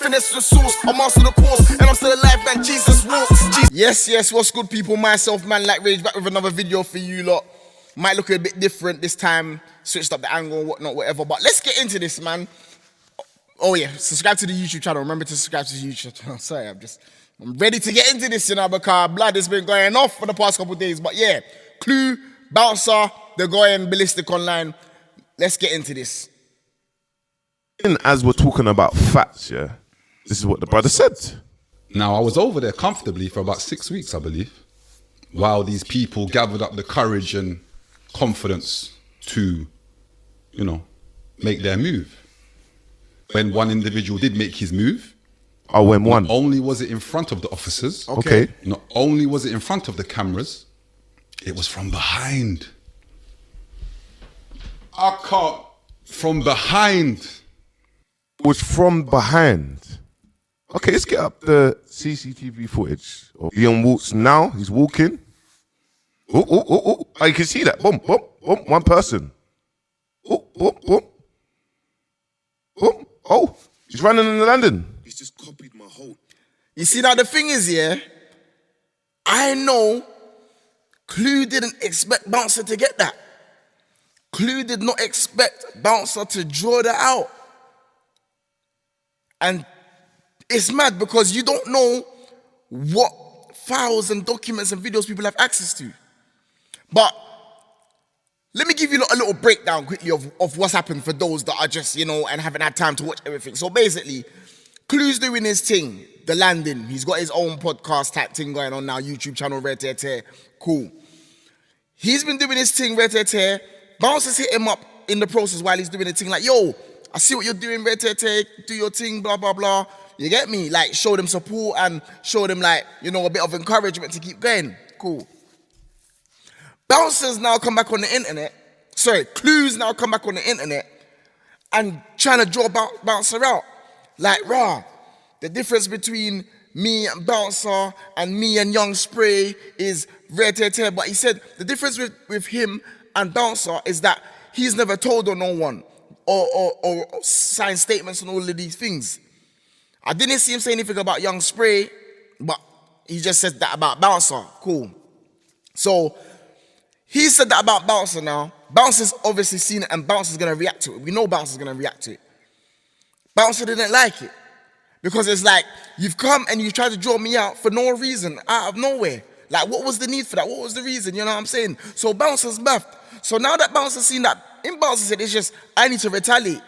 connects to the source. I master the course, and I'm still alive, man. Jesus walks. Yes, what's good, people? Myself, MANLIKE Rage, back with another video for you lot. Might look a bit different this time, switched up the angle and whatnot, whatever. But let's get into this, man. Oh yeah, subscribe to the YouTube channel. Remember to subscribe to the YouTube channel. Sorry, I'm ready to get into this, you know, because blood has been going off for the past couple of days. But yeah, Clue, Bouncer, they're going ballistic online. Let's get into this. As we're talking about facts, yeah, this is what the brother said. Now, I was over there comfortably for about 6 weeks, I believe, while these people gathered up the courage and confidence to, you know, make their move. When one individual did make his move, not only was it in front of the officers, okay, not only was it in front of the cameras, it was from behind. I can't, from behind. It was from behind. Okay, let's get up the CCTV footage of Leon Waltz now. He's walking. Oh, you can see that. Boom, boom, boom. One person. Boom, boom, boom. Boom. Oh, he's running in the London. He's just copied my whole. You see, now the thing is, yeah, I know Clue didn't expect Bouncer to get that. Clue did not expect Bouncer to draw that out. And it's mad because you don't know what files and documents and videos people have access to. But let me give you a little breakdown quickly of what's happened for those that are just, you know, and haven't had time to watch everything. So basically, Clue's doing his thing, the landing. He's got his own podcast type thing going on now, YouTube channel, HTHE. Cool. He's been doing his thing, HTHE. Bouncers hit him up in the process while he's doing the thing, like, yo, I see what you're doing, HTHE, do your thing, blah, blah, blah. You get me? Like, show them support and show them, like, you know, a bit of encouragement to keep going. Cool. Bouncers now come back on the internet. Sorry, Clues now come back on the internet and trying to draw Bouncer out. Like, rah, the difference between me and Bouncer and me and Young Spray is HTHE. But he said the difference with him and Bouncer is that he's never told on no one or signed statements and all of these things. I didn't see him say anything about Young Spray, but he just said that about Bouncer. Cool. So he said that about Bouncer now. Bouncer's obviously seen it and Bouncer's going to react to it. We know Bouncer's going to react to it. Bouncer didn't like it because it's like, you've come and you tried to draw me out for no reason, out of nowhere. Like, what was the need for that? What was the reason? You know what I'm saying? So Bouncer's left. So now that Bouncer's seen that, in Bouncer said, it's just, I need to retaliate.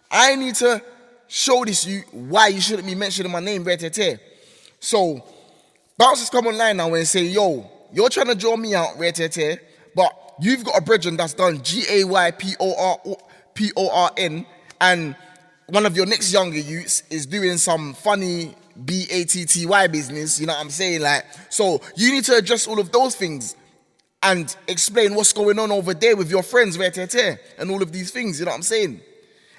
I need to show this you why you shouldn't be mentioning my name, HTHE. So Bouncer's come online now and say, yo, you're trying to draw me out, HTHE, but you've got a brethren that's done GAYPORN, and one of your next younger youths is doing some funny BATTY business, you know what I'm saying? Like, so you need to address all of those things and explain what's going on over there with your friends, HTHE, and all of these things, you know what I'm saying?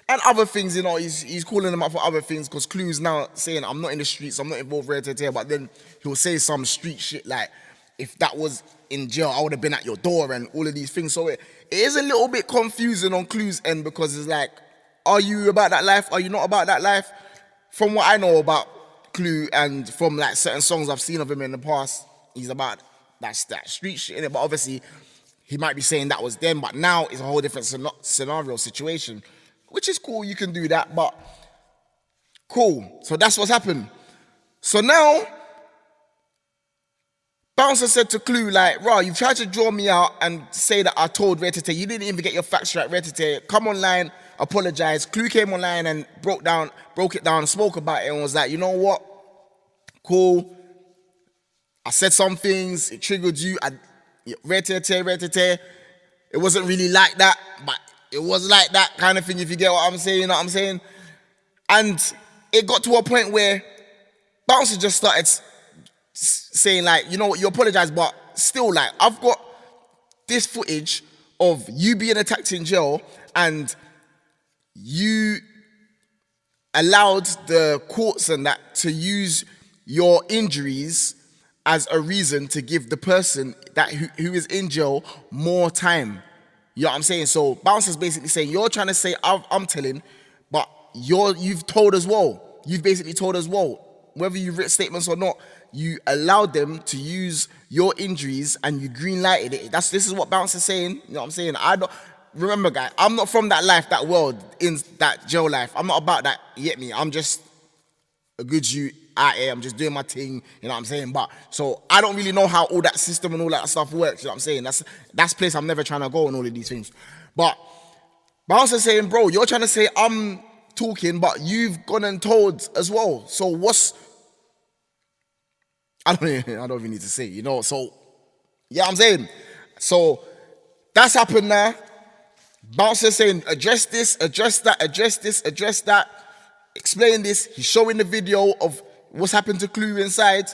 And other things, you know, he's calling them up for other things because Clue's now saying, I'm not in the streets, I'm not involved with HTHE, but then he'll say some street shit like, if that was in jail, I would have been at your door and all of these things. So it is a little bit confusing on Clue's end because it's like, are you about that life? Are you not about that life? From what I know about Clue and from like certain songs I've seen of him in the past, he's about that street shit in it. But obviously, he might be saying that was them, but now it's a whole different scenario situation, which is cool. You can do that, but cool. So that's what's happened. So now, Bouncer said to Clue, like, rah, you tried to draw me out and say that I told HTHE. You didn't even get your facts right, HTHE. Come online, apologize. Clue came online and broke it down, spoke about it, and was like, you know what? Cool. I said some things, it triggered you. HTHE. It wasn't really like that, but it was like that kind of thing, if you get what I'm saying, you know what I'm saying? And it got to a point where Bouncer just started saying, like, you know what, you apologize, but still, like, I've got this footage of you being attacked in jail and you allowed the courts and that to use your injuries as a reason to give the person that who is in jail more time. You know what I'm saying? So Bouncer's basically saying, you're trying to say I'm telling, but you've told as well. you've basically told us, whoa, whether you've written statements or not, you allowed them to use your injuries and you green lighted it. This is what Bounce is saying. You know what I'm saying? I don't remember, guy. I'm not from that life, that world, in that jail life. I'm not about that. You get me? I'm just a good you out here. I'm just doing my thing. You know what I'm saying? But so I don't really know how all that system and all that stuff works. You know what I'm saying? That's place I'm never trying to go and all of these things. But Bounce is saying, bro, you're trying to say I'm talking, but you've gone and told as well. So what's I don't even need to say, you know. So, yeah, I'm saying. So, that's happened now. Bouncer saying, address this, address that, address this, address that. Explain this. He's showing the video of what's happened to Clue inside.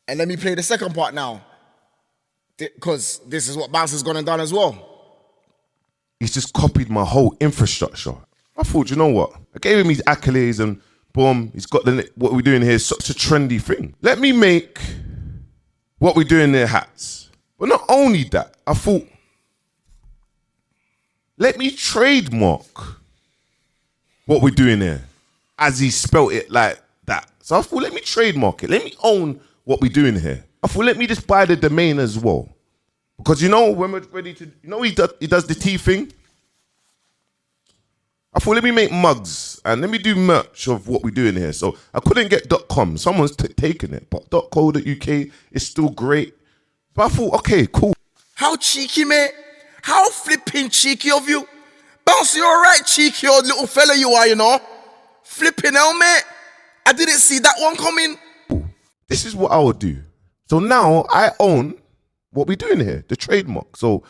And let me play the second part now. Because this is what Bouncer's gone and done as well. He's just copied my whole infrastructure. I thought, you know what? I gave him his accolades and boom, he's got what we're doing here is such a trendy thing. Let me make what we're doing here hats. But not only that, I thought, let me trademark what we're doing here as he spelt it like that. So I thought, let me trademark it. Let me own what we're doing here. I thought, let me just buy the domain as well. Because you know, when we're ready to, you know, he does the T thing. I thought, let me make mugs and let me do merch of what we're doing here. So I couldn't get .com. Someone's taken it. But .co.uk is still great. But I thought, okay, cool. How cheeky, mate. How flipping cheeky of you. Bounce, you're all right, cheeky old little fella you are, you know. Flipping hell, mate. I didn't see that one coming. This is what I would do. So now I own what we're doing here, the trademark. So,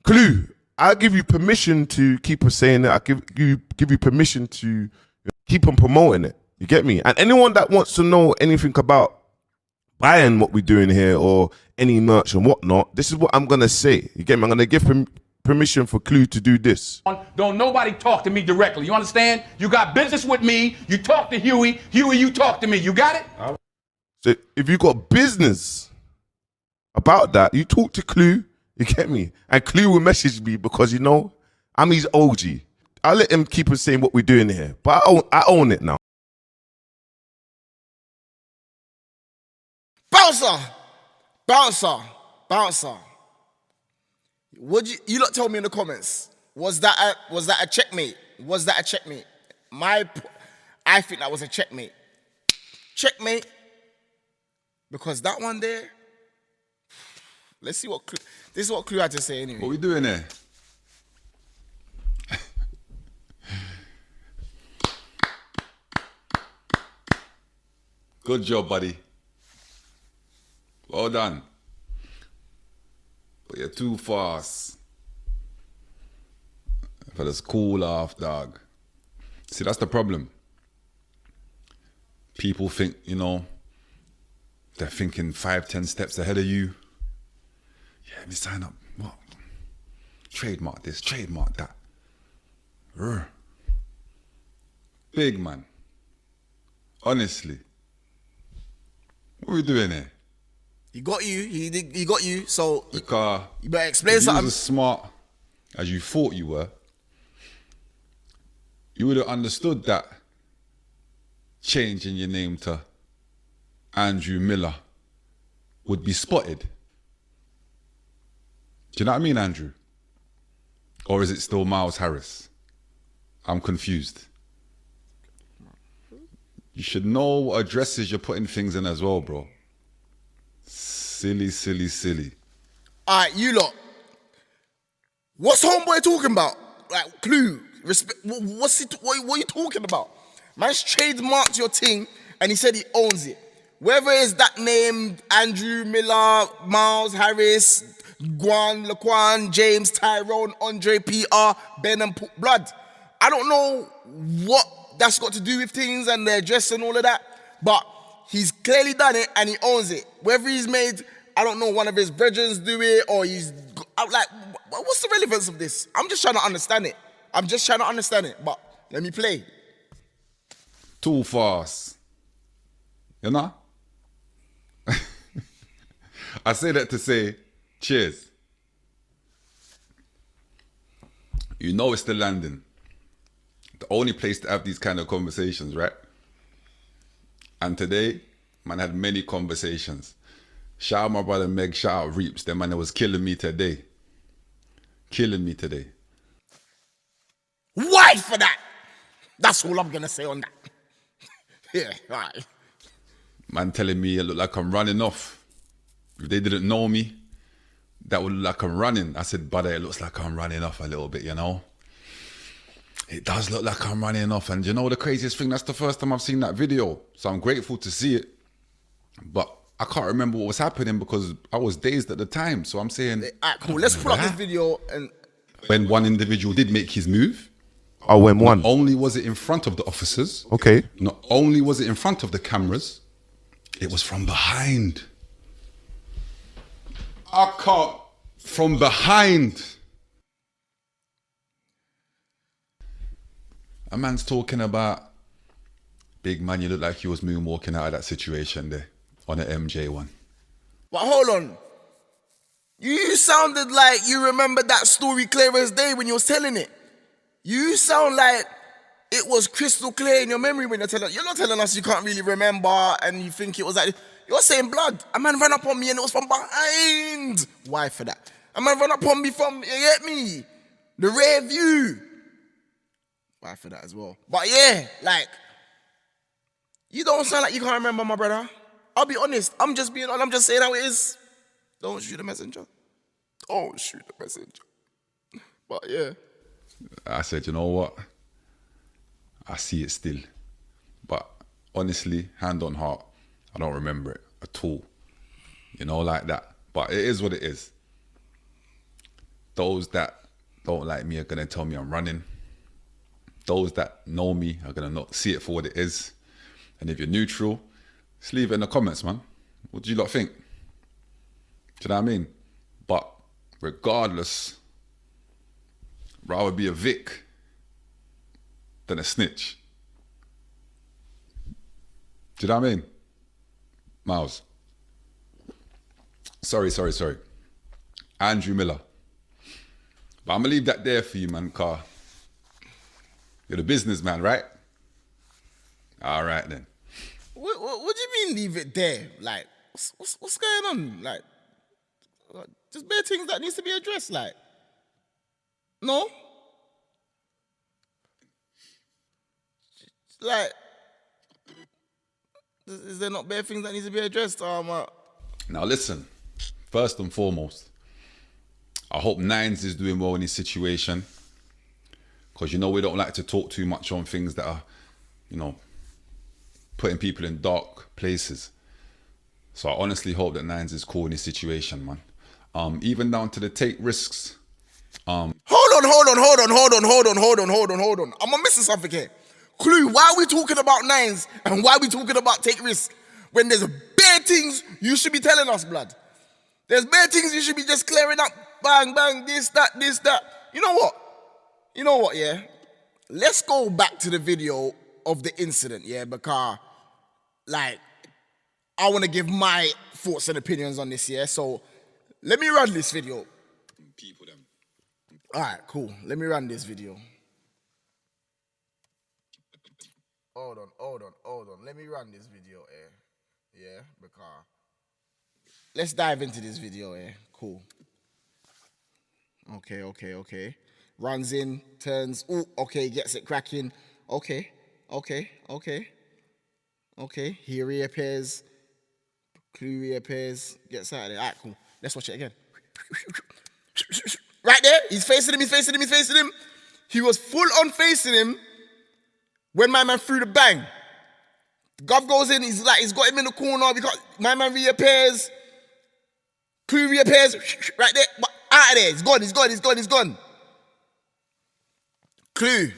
Clue, I'll give you permission to keep on saying it. I'll give you permission to keep on promoting it. You get me? And anyone that wants to know anything about buying what we're doing here or any merch and whatnot, this is what I'm going to say. You get me? I'm going to give permission for Clue to do this. Don't nobody talk to me directly. You understand? You got business with me. You talk to Huey. Huey, you talk to me. You got it? So if you got business about that, you talk to Clue. You get me? And Clue will message me because, you know, I'm his OG. I'll let him keep on saying what we're doing here. But I own it now. Bouncer. Would you lot tell me in the comments? Was that a checkmate? Was that a checkmate? I think that was a checkmate. Checkmate. Because that one there, let's see what this is what Clue had to say anyway. What we doing there? Good job, buddy. Well done. But you're too fast. For this cool off, dog. See, that's the problem. People think, you know, they're thinking 5-10 steps ahead of you. Yeah, let me sign up. What? Trademark this, trademark that. Urgh. Big man. Honestly. What are we doing here? He got you. He got you. So Because you better explain if you something. was as smart as you thought you were, you would have understood that changing your name to Andrew Miller would be spotted. Do you know what I mean, Andrew? Or is it still Miles Harris? I'm confused. You should know what addresses you're putting things in as well, bro. Silly, silly, silly. All right, you lot. What's homeboy talking about? Like, Clue. What are you talking about? Man's trademarked your thing and he said he owns it. Whether it's that name, Andrew Miller, Miles Harris, Guan, Laquan, James, Tyrone, Andre, PR, Ben and Blood. I don't know what that's got to do with things and the address and all of that, but he's clearly done it and he owns it. Whether he's made, I don't know, one of his brethren do it or he's, I'm like, what's the relevance of this? I'm just trying to understand it. But let me play. Too fast. You know? I say that to say, cheers. You know it's the landing. the only place to have these kind of conversations, right? And today, man, had many conversations. Shout out my brother Meg, shout out Reeps. Them man, it was killing me today. Killing me today. Why for that? That's all I'm gonna say on that. Yeah, right. Man telling me it looked like I'm running off. If they didn't know me, that would look like I'm running. I said, brother, it looks like I'm running off a little bit, you know? It does look like I'm running off. And you know the craziest thing? That's the first time I've seen that video. So I'm grateful to see it. But I can't remember what was happening because I was dazed at the time. So I'm saying... Alright, cool. Let's pull up this video and... When one individual did make his move... Oh, when one. Not only was it in front of the officers... Okay. Not only was it in front of the cameras... It was from behind. I can't... From behind... A man's talking about, big man, you look like you was moonwalking out of that situation there on the MJ one. But hold on. You sounded like you remembered that story clear as day when you was telling it. You sound like it was crystal clear in your memory when you're telling. You're not telling us you can't really remember and you think it was like, you're saying blood. A man ran up on me and it was from behind. Why for that? A man ran up on me from, you get me? The rear view. Why for that as well? But yeah, like, you don't sound like you can't remember, my brother. I'll be honest. I'm just saying how it is. Don't shoot the messenger. Don't shoot the messenger. But yeah. I said, you know what? I see it still. But honestly, hand on heart, I don't remember it at all. You know, like that. But it is what it is. Those that don't like me are going to tell me I'm running. Those that know me are going to not see it for what it is. And if you're neutral, just leave it in the comments, man. What do you lot think? Do you know what I mean? But regardless, rather be a Vic than a snitch. Do you know what I mean? Miles. Sorry. Andrew Miller. But I'm going to leave that there for you, man, car. You're the businessman, right? All right, then. What do you mean leave it there? Like, what's going on? Like, just bare things that needs to be addressed, like. No? Like, is there not bare things that needs to be addressed? Now listen, first and foremost, I hope Nines is doing well in his situation. Because, you know, we don't like to talk too much on things that are, you know, putting people in dark places. So I honestly hope that Nines is cool in his situation, man. Even down to the take risks. Hold on. I'm missing something here. Clue, why are we talking about Nines and why are we talking about take risks when there's bare things you should be telling us, blood? There's bare things you should be just clearing up. Bang, bang, this, that. You know what, yeah? Let's go back to the video of the incident, yeah? Because, like, I want to give my thoughts and opinions on this, yeah? So, let me run this video. All right, cool. Let me run this video. Hold on. Let me run this video, yeah? Because let's dive into this video, Cool. Okay. Runs in, turns, okay, gets it cracking. Okay. He reappears. Clue reappears, gets out of there. All right, cool. Let's watch it again. Right there, he's facing him. He was full on facing him when my man threw the bang. Gov goes in, he's got him in the corner because my man reappears. Clue reappears, right there, but out of there, he's gone. Clue.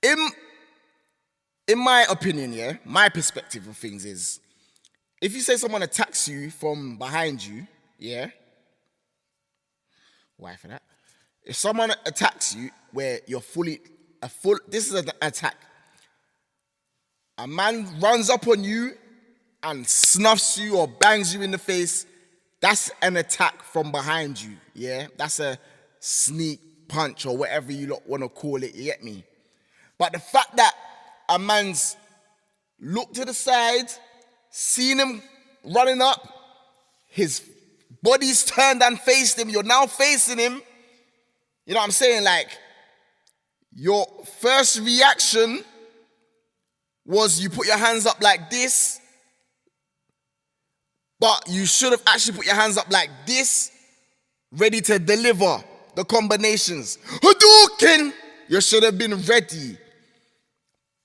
In my opinion, yeah, my perspective of things is, if you say someone attacks you from behind you, yeah, why for that? If someone attacks you where you're this is an attack. A man runs up on you and snuffs you or bangs you in the face, that's an attack from behind you, yeah? That's a sneak punch or whatever you want to call it, you get me? But the fact that a man's looked to the side, seen him running up, his body's turned and faced him, you're now facing him, you know what I'm saying? Like, your first reaction was you put your hands up like this, but you should have actually put your hands up like this, ready to deliver the combinations. Hadouken! You should have been ready.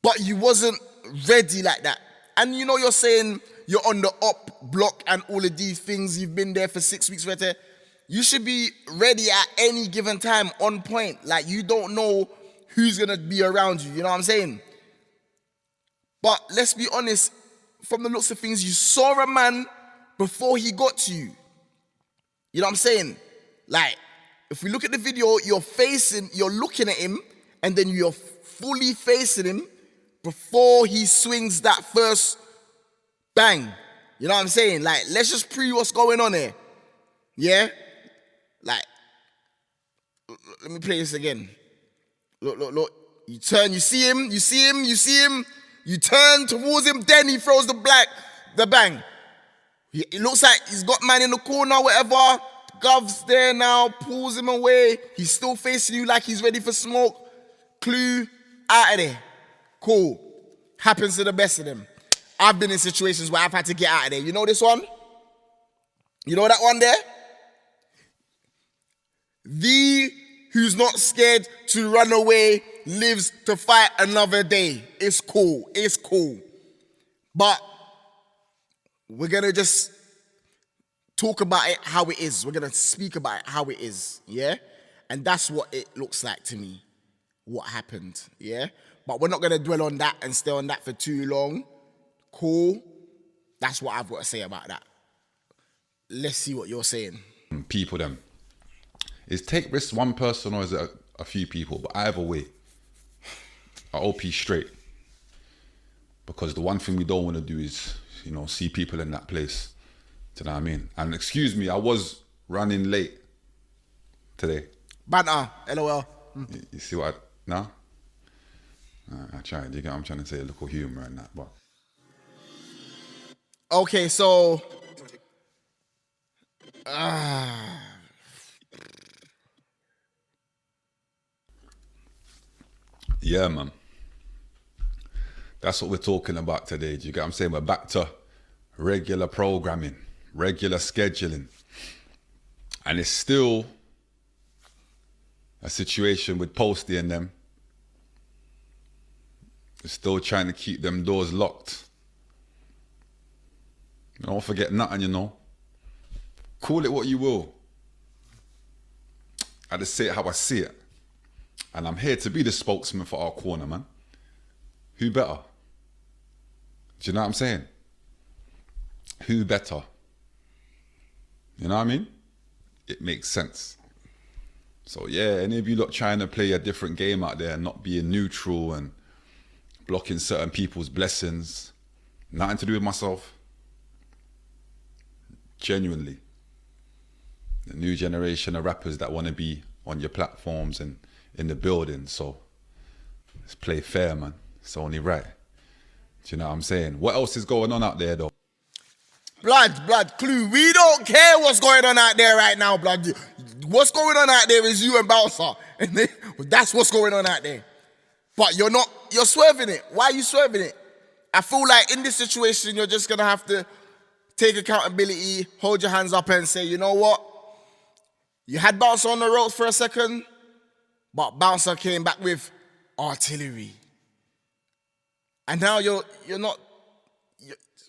But you wasn't ready like that. And you know you're saying you're on the up block and all of these things, you've been there for 6 weeks, right? You should be ready at any given time, on point. Like, you don't know who's gonna be around you, you know what I'm saying? But let's be honest, from the looks of things, you saw a man before he got to you. You know what I'm saying? Like, if we look at the video, you're looking at him, and then you're fully facing him before he swings that first bang. You know what I'm saying? Like, let's just pre what's going on here. Yeah? Like, let me play this again. Look. You turn, you see him, you turn towards him, then he throws the bang. It looks like he's got man in the corner, whatever. Gov's there now, pulls him away. He's still facing you like he's ready for smoke. Clue, out of there. Cool. Happens to the best of them. I've been in situations where I've had to get out of there. You know this one? You know that one there? The who's not scared to run away lives to fight another day. It's cool. It's cool. But we're going to just talk about it how it is. We're going to speak about it how it is. Yeah? And that's what it looks like to me. What happened. Yeah? But we're not going to dwell on that and stay on that for too long. Cool. That's what I've got to say about that. Let's see what you're saying. People them. Is take risks one person or is it a few people? But either way, I OP straight. Because the one thing we don't want to do is, you know, see people in that place. Do you know what I mean? And excuse me, I was running late today. Banter, LOL. You see what no? I tried. You get what I'm trying to say, a little humour and that, but. Okay, so. Yeah, man. That's what we're talking about today. Do you get what I'm saying? We're back to regular programming, regular scheduling. And it's still a situation with Posty and them. They're still trying to keep them doors locked. Don't forget nothing, you know. Call it what you will. I just say it how I see it. And I'm here to be the spokesman for our corner, man. Who better? Do you know what I'm saying? Who better? You know what I mean? It makes sense. So yeah, any of you lot trying to play a different game out there and not being neutral and blocking certain people's blessings, nothing to do with myself. Genuinely. The new generation of rappers that want to be on your platforms and in the building, so let's play fair, man. It's only right. Do you know what I'm saying? What else is going on out there, though? Blood, Clue. We don't care what's going on out there right now, blood. What's going on out there is you and Bouncer. And that's what's going on out there. But you're swerving it. Why are you swerving it? I feel like in this situation, you're just going to have to take accountability, hold your hands up and say, you know what? You had Bouncer on the ropes for a second, but Bouncer came back with artillery. And now you're not...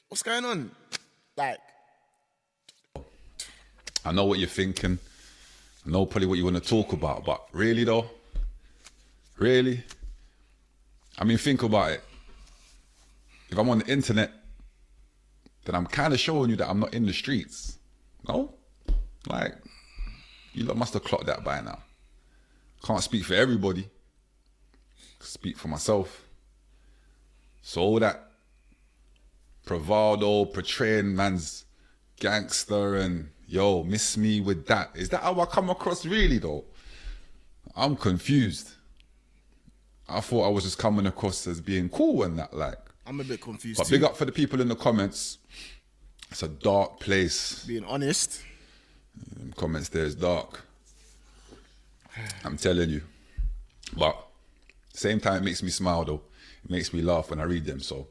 what's going on? Like... I know what you're thinking. I know probably what you want to talk about, but really though? Really? I mean, think about it. If I'm on the internet, then I'm kind of showing you that I'm not in the streets. No? Like, you lot must have clocked that by now. Can't speak for everybody. Speak for myself. So all that bravado, portraying man's gangster and, Yo, miss me with that. Is that how I come across really though? I'm confused. I thought I was just coming across as being cool and that, like. I'm a bit confused But too. big up for the people in the comments. It's a dark place. Being honest. The comments there is dark. I'm telling you. But same time, it makes me smile though. It makes me laugh when I read them. So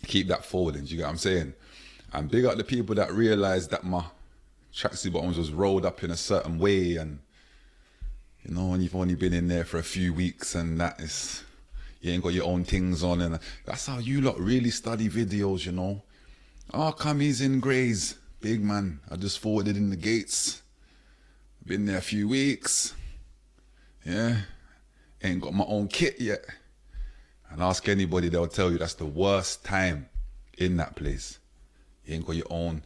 keep that forwarding. Do you get what I'm saying? And big up the people that realized that my tracksuit bottoms was rolled up in a certain way, and you know, and you've only been in there for a few weeks, and that is, you ain't got your own things on, and that's how you lot really study videos, you know. Oh, come, he's in Grays. Big man, I just forwarded in the gates. Been there a few weeks. Yeah. Ain't got my own kit yet. And ask anybody, they'll tell you that's the worst time in that place. You ain't got your own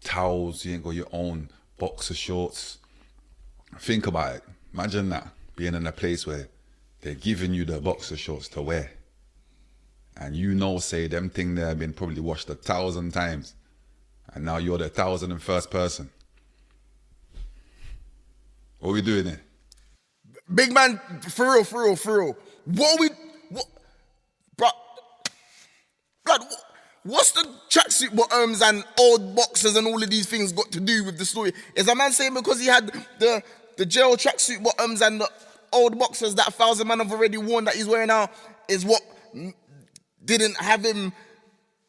towels, you ain't got your own boxer shorts. Think about it. Imagine that, being in a place where they're giving you the boxer shorts to wear. And you know, say, them thing there have been probably washed 1,000 times. And now you're the 1,001st person. What are we doing here? Big man, for real. Blood, what's the tracksuit bottoms and old boxers and all of these things got to do with the story? Is a man saying because he had the gel tracksuit bottoms and the old boxers that 1,000 man have already worn that he's wearing now is what didn't have him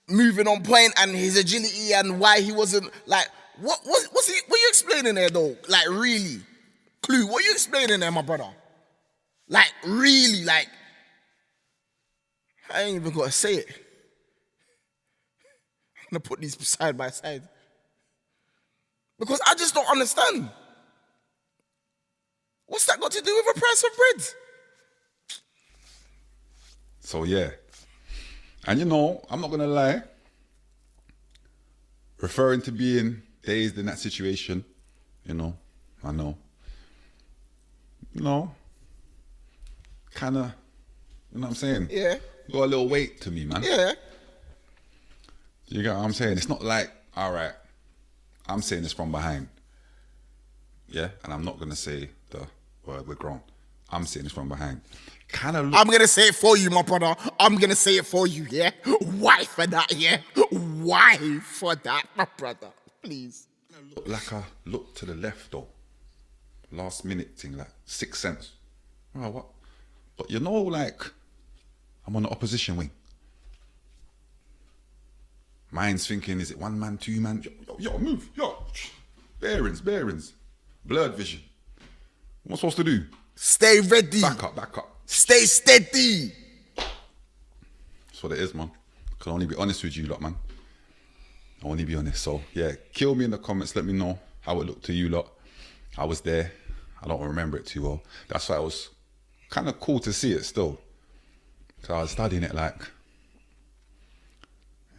moving on point and his agility and why he wasn't like, what are you explaining there though? Like really? Clue, what are you explaining there, my brother? Like really, like, I ain't even gotta say it. I'm gonna put these side by side. Because I just don't understand. What's that got to do with the price of bread? So yeah. And you know, I'm not gonna lie. Referring to being dazed in that situation, you know, I know. You know, kinda, you know what I'm saying? Yeah. Got a little weight to me, man. Yeah. You get what I'm saying? It's not like, all right, I'm saying this from behind. Yeah? And I'm not gonna say the word we're grown. I'm saying this from behind. Kind of I'm gonna say it for you, my brother. I'm gonna say it for you, yeah? Why for that, yeah? Why for that, my brother? Please. look like I looked to the left though. Last minute thing, like 6 cents. Oh, what? But you know, like, I'm on the opposition wing. Mine's thinking, is it one man, two man? Yo, move, yo. Bearings. Blurred vision. What am I supposed to do? Stay ready. Back up. Stay steady. That's what it is, man. Can only be honest with you lot, man. I only be honest. So, yeah, kill me in the comments. Let me know how it looked to you lot. I was there. I don't remember it too well. That's why it was kind of cool to see it still. So I was studying it like,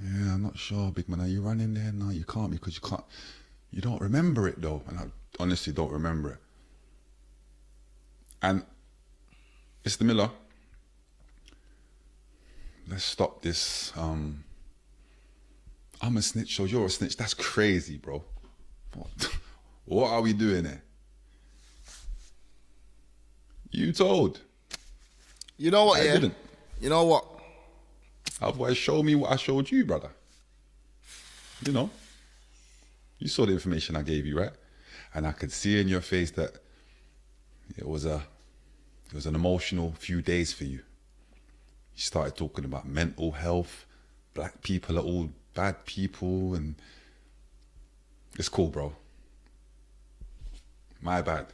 yeah, I'm not sure, big man. Are you running there? No, you can't because you don't remember it though. And I honestly don't remember it. And Mr. Miller, let's stop this. I'm a snitch, so you're a snitch. That's crazy, bro. What are we doing here? You told. You know what, I yeah? didn't. You know what? Otherwise, show me what I showed you, brother. You know, you saw the information I gave you, right? And I could see in your face that it was an emotional few days for you. You started talking about mental health, black people are all bad people, and it's cool, bro. My bad.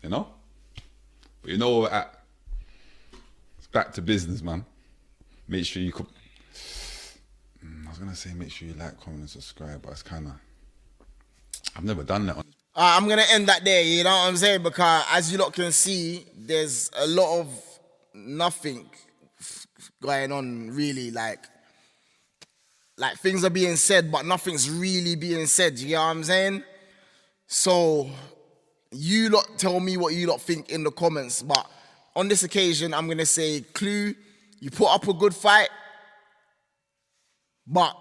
You know? But you know where we're at. It's back to business, man. Make sure you I was gonna say make sure you like, comment, and subscribe, but it's kinda, I've never done that on. I'm gonna end that there, you know what I'm saying? Because as you lot can see, there's a lot of nothing going on really, like things are being said, but nothing's really being said, you know what I'm saying? So you lot tell me what you lot think in the comments, but on this occasion, I'm gonna say, Clue, you put up a good fight, but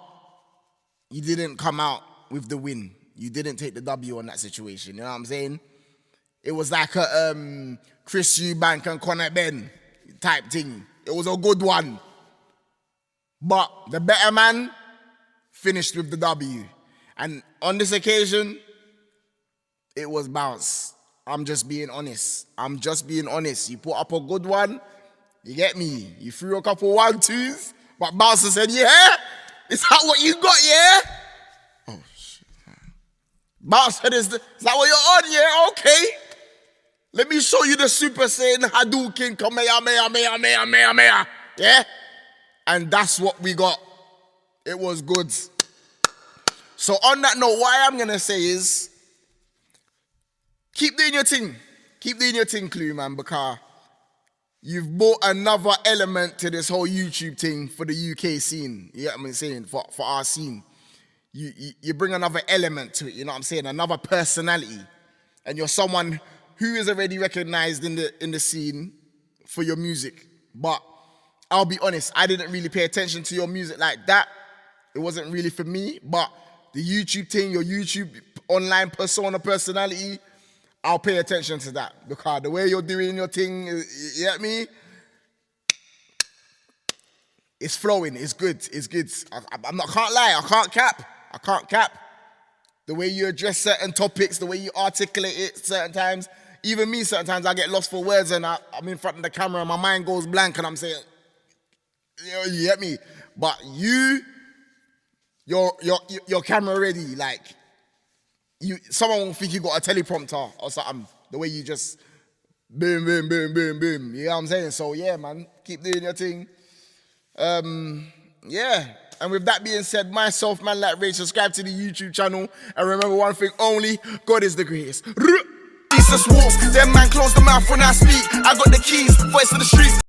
you didn't come out with the win. You didn't take the W on that situation. You know what I'm saying? It was like a Chris Eubank and Conor Ben type thing. It was a good one. But the better man finished with the W. And on this occasion, it was Bounce. I'm just being honest. You put up a good one, you get me? You threw a couple 1-2s, but Bouncer said, yeah? Is that what you got, yeah? Oh, shit. Bouncer said, is that what you're on, yeah? Okay. Let me show you the Super Saiyan Hadouken Kamehameha. Yeah? And that's what we got. It was good. So on that note, what I am going to say is, keep doing your thing. Keep doing your thing, Clue, man, because you've brought another element to this whole YouTube thing for the UK scene. You know what I'm saying? For our scene. You bring another element to it, you know what I'm saying? Another personality. And you're someone who is already recognized in the scene for your music. But I'll be honest, I didn't really pay attention to your music like that. It wasn't really for me. But the YouTube thing, your YouTube online personality, I'll pay attention to that. Because the way you're doing your thing, you get me? It's flowing, it's good. I can't lie, I can't cap. The way you address certain topics, the way you articulate it certain times. Even me, certain times I get lost for words and I'm in front of the camera and my mind goes blank and I'm saying, you get me? But you're camera ready, like, someone will think you got a teleprompter or something. The way you just boom, boom, boom, boom, boom. You know what I'm saying? So yeah, man, keep doing your thing. Yeah. And with that being said, myself, MANLIKE, subscribe to the YouTube channel. And remember one thing only, God is the greatest. Jesus walks, them man close the mouth when I speak. I got the keys, voice of the streets.